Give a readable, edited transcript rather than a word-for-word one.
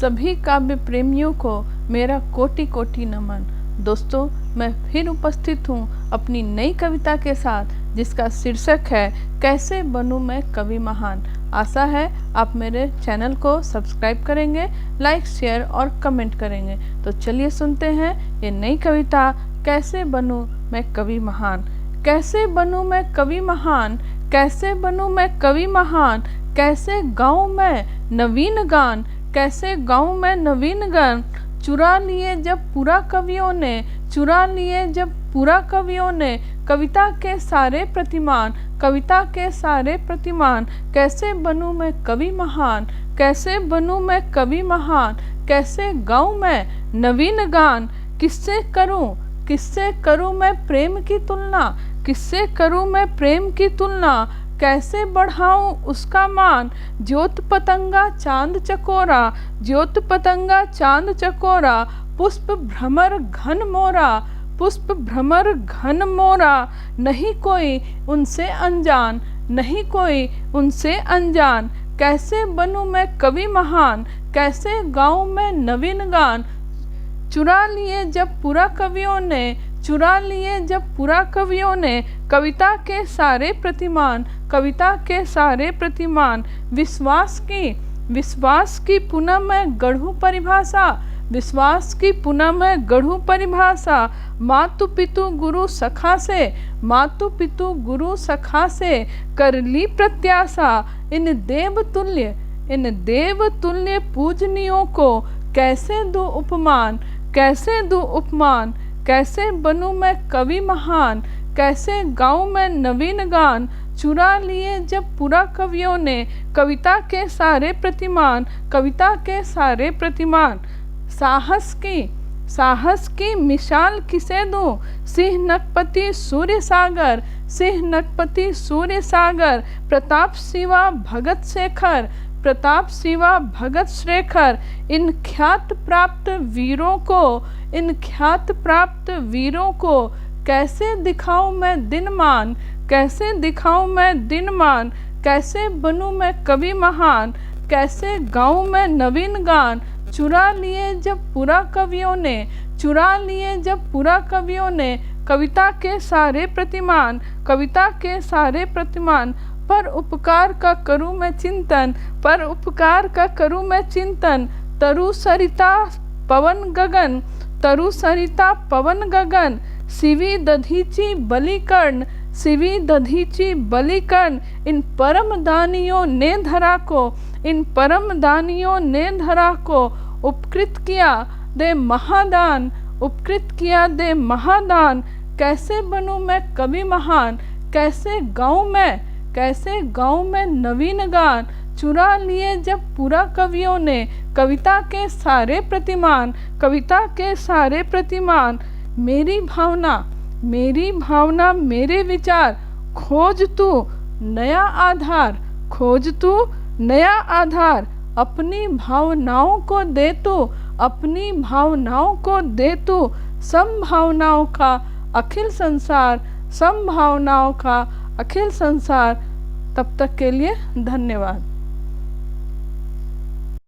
सभी काव्य प्रेमियों को मेरा कोटि कोटि नमन। दोस्तों, मैं फिर उपस्थित हूँ अपनी नई कविता के साथ, जिसका शीर्षक है कैसे बनूं मैं कवि महान। आशा है आप मेरे चैनल को सब्सक्राइब करेंगे, लाइक, शेयर और कमेंट करेंगे। तो चलिए सुनते हैं ये नई कविता, कैसे बनूं मैं कवि महान। कैसे बनूं मैं कवि महान, कैसे बनूं मैं कवि महान, कैसे गाऊं मैं नवीन गान, कैसे गाऊं मैं नवीन गान। चुरा लिए जब पूरा कवियों ने, चुरा लिए जब पूरा कवियों ने कविता के सारे प्रतिमान, कविता के सारे प्रतिमान। कैसे बनूं मैं कवि महान, कैसे बनूं मैं कवि महान, कैसे गाऊं मैं नवीन गान। किससे करूं मैं प्रेम की तुलना, किससे करूं मैं प्रेम की तुलना, कैसे बढ़ाऊं उसका मान। ज्योत पतंगा चांद चकोरा, ज्योत पतंगा चांद चकोरा, पुष्प भ्रमर घन मोरा, पुष्प भ्रमर घन मोरा। नहीं कोई उनसे अनजान, नहीं कोई उनसे अनजान। कैसे बनूं मैं कवि महान, कैसे गाऊं मैं नवीन गान। चुरा लिए जब पूरा कवियों ने, चुरा लिए जब पूरा कवियों ने कविता के सारे प्रतिमान, कविता के सारे प्रतिमान। विश्वास की पुनः मैं गढ़ूं परिभाषा, विश्वास की पुनः मैं गढ़ूं परिभाषा। मातु पितु गुरु सखा से, मातु पितु गुरु सखा से कर ली प्रत्याशा। इन देवतुल्य पूजनियों को कैसे दूं उपमान, कैसे दूं उपमान। कैसे बनूं मैं कवि महान, कैसे गाऊं मैं नवीन गान। चुरा लिए जब पूरा कवियों ने कविता के सारे प्रतिमान, कविता के सारे प्रतिमान। साहस की मिसाल किसे दूं, सिंह नटपति सूर्य सागर, सिंह नटपति सूर्य सागर। प्रताप सिवा भगत शेखर, प्रताप सिवा भगत शेखर। इन ख्यात प्राप्त वीरों को, इन ख्यात प्राप्त वीरों को कैसे दिखाऊं मैं दिनमान, कैसे दिखाऊं मैं दिनमान। कैसे बनूं मैं कवि महान, कैसे गाऊं मैं नवीन गान। चुरा लिए जब पूरा कवियों ने, चुरा लिए जब पूरा कवियों ने कविता के सारे प्रतिमान, कविता के सारे प्रतिमान। पर उपकार का करूं मैं चिंतन, पर उपकार का करूं मैं चिंतन। तरु सरिता पवन गगन, तरु सरिता पवन गगन। शिवी दधीची बलिकर्ण, शिवी दधीची बलिकर्ण। इन परम दानियों ने धरा को, इन परम दानियों ने धरा को उपकृत किया दे महादान, उपकृत किया दे महादान। कैसे बनूं मैं कवि महान, कैसे गाऊं मैं नवीन गान। चुरा लिए जब पूरा कवियों ने कविता के सारे प्रतिमान, कविता के सारे प्रतिमान। मेरी भावना मेरे विचार, खोज तू नया आधार, खोज तू नया आधार। अपनी भावनाओं को दे तू, अपनी भावनाओं को दे तू। संभावनाओं का अखिल संसार, संभावनाओं का अखिल संसार। तब तक के लिए धन्यवाद।